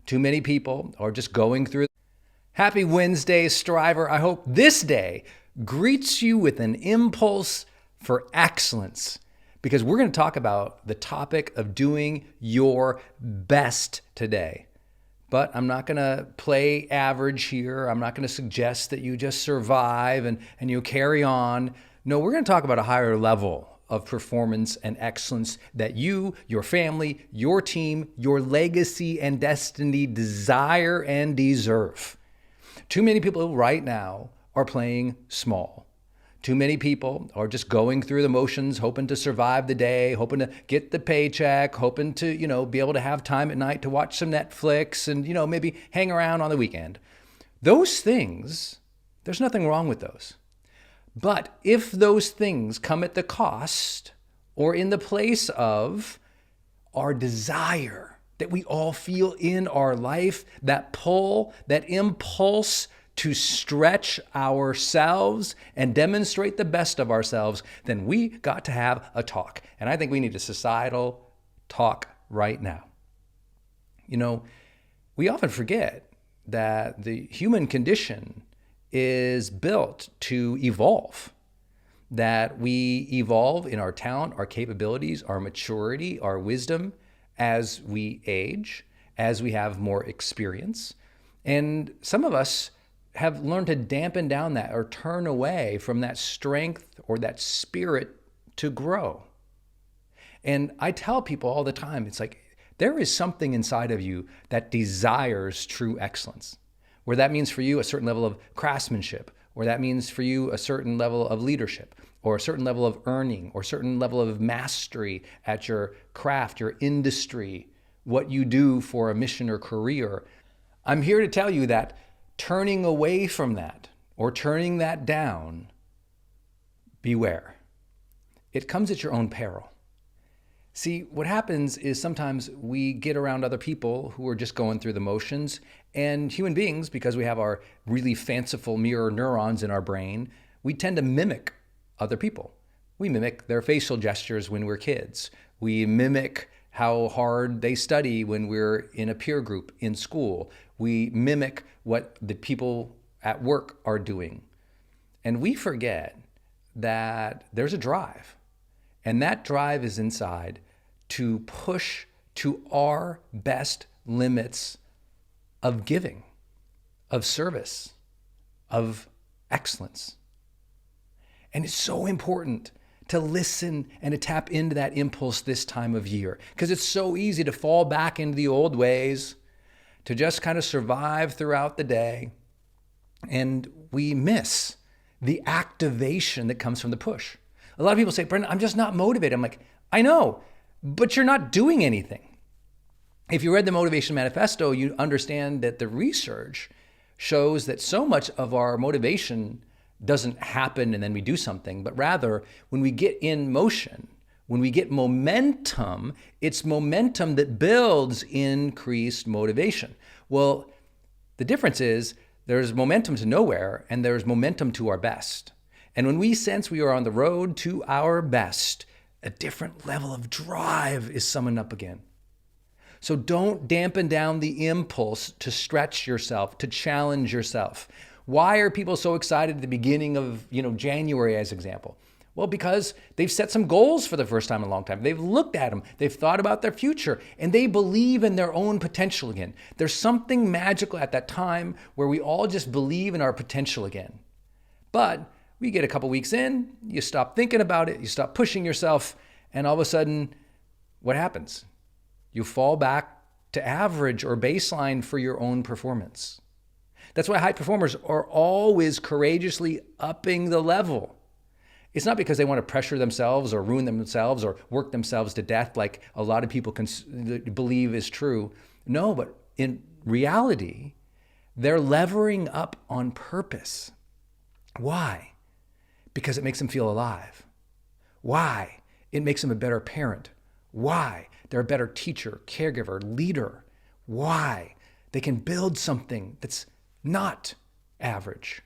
Too many people are just going through. Happy Wednesday, Striver. I hope this day greets you with an impulse for excellence, because we're going to talk about the topic of doing your best today. But I'm not going to play average here. I'm not going to suggest that you just survive and you carry on. No, we're going to talk about a higher level of performance and excellence that you, your family, your team, your legacy and destiny desire and deserve. Too many people right now are playing small. Too many people are just going through the motions, hoping to survive the day, hoping to get the paycheck, hoping to, be able to have time at night to watch some Netflix and, maybe hang around on the weekend. Those things, there's nothing wrong with those. But if those things come at the cost or in the place of our desire that we all feel in our life, that pull, that impulse to stretch ourselves and demonstrate the best of ourselves, then we got to have a talk. And I think we need a societal talk right now. We often forget that the human condition is built to evolve, that we evolve in our talent, our capabilities, our maturity, our wisdom as we age, as we have more experience. And some of us have learned to dampen down that or turn away from that strength or that spirit to grow. And I tell people all the time, it's like there is something inside of you that desires true excellence. Where that means for you a certain level of craftsmanship, or that means for you a certain level of leadership, or a certain level of earning, or a certain level of mastery at your craft, your industry, what you do for a mission or career. I'm here to tell you that turning away from that or turning that down, beware. It comes at your own peril. See, what happens is sometimes we get around other people who are just going through the motions, and human beings, because we have our really fanciful mirror neurons in our brain, we tend to mimic other people. We mimic their facial gestures when we're kids. We mimic how hard they study when we're in a peer group in school. We mimic what the people at work are doing. And we forget that there's a drive. And that drive is inside to push to our best limits of giving, of service, of excellence. And it's so important to listen and to tap into that impulse this time of year, because it's so easy to fall back into the old ways, to just kind of survive throughout the day. And we miss the activation that comes from the push. A lot of people say, Brendan, I'm just not motivated. I'm like, I know, but you're not doing anything. If you read the Motivation Manifesto, you understand that the research shows that so much of our motivation doesn't happen and then we do something, but rather when we get in motion, when we get momentum, it's momentum that builds increased motivation. Well, the difference is there's momentum to nowhere and there's momentum to our best. And when we sense we are on the road to our best, a different level of drive is summoned up again. So don't dampen down the impulse to stretch yourself, to challenge yourself. Why are people so excited at the beginning of, January as example? Well, because they've set some goals for the first time in a long time. They've looked at them, they've thought about their future, and they believe in their own potential again. There's something magical at that time where we all just believe in our potential again. But we get a couple weeks in, you stop thinking about it, you stop pushing yourself, and all of a sudden, what happens? You fall back to average or baseline for your own performance. That's why high performers are always courageously upping the level. It's not because they want to pressure themselves or ruin themselves or work themselves to death like a lot of people believe is true. No, but in reality, they're levering up on purpose. Why? Because it makes them feel alive. Why? It makes them a better parent. Why? They're a better teacher, caregiver, leader. Why? They can build something that's not average.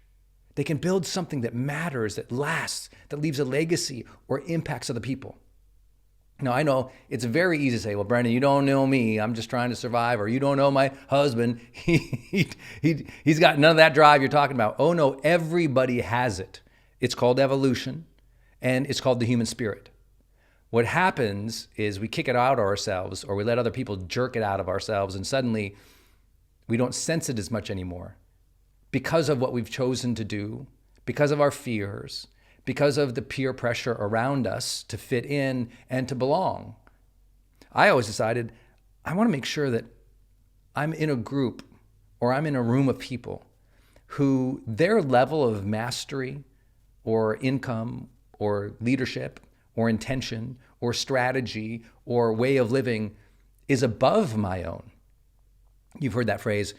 They can build something that matters, that lasts, that leaves a legacy or impacts other people. Now, I know it's very easy to say, well, Brandon, you don't know me. I'm just trying to survive. Or you don't know my husband. He's got none of that drive you're talking about. Oh, no, everybody has it. It's called evolution, and it's called the human spirit. What happens is we kick it out of ourselves, or we let other people jerk it out of ourselves, and suddenly we don't sense it as much anymore because of what we've chosen to do, because of our fears, because of the peer pressure around us to fit in and to belong. I always decided I want to make sure that I'm in a group or I'm in a room of people who their level of mastery or income or leadership or intention or strategy or way of living is above my own. You've heard that phrase,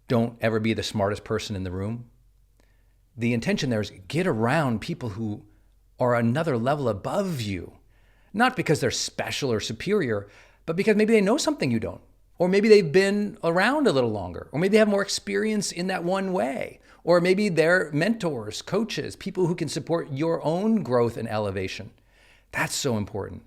don't ever be the smartest person in the room. The intention there is get around people who are another level above you, not because they're special or superior, but because maybe they know something you don't, or maybe they've been around a little longer, or maybe they have more experience in that one way, or maybe they're mentors, coaches, people who can support your own growth and elevation. That's so important.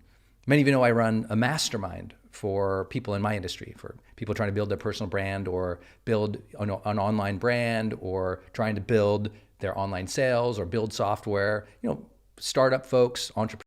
Many of you know I run a mastermind for people in my industry, for people trying to build their personal brand or build an online brand or trying to build their online sales or build software, startup folks, entrepreneurs.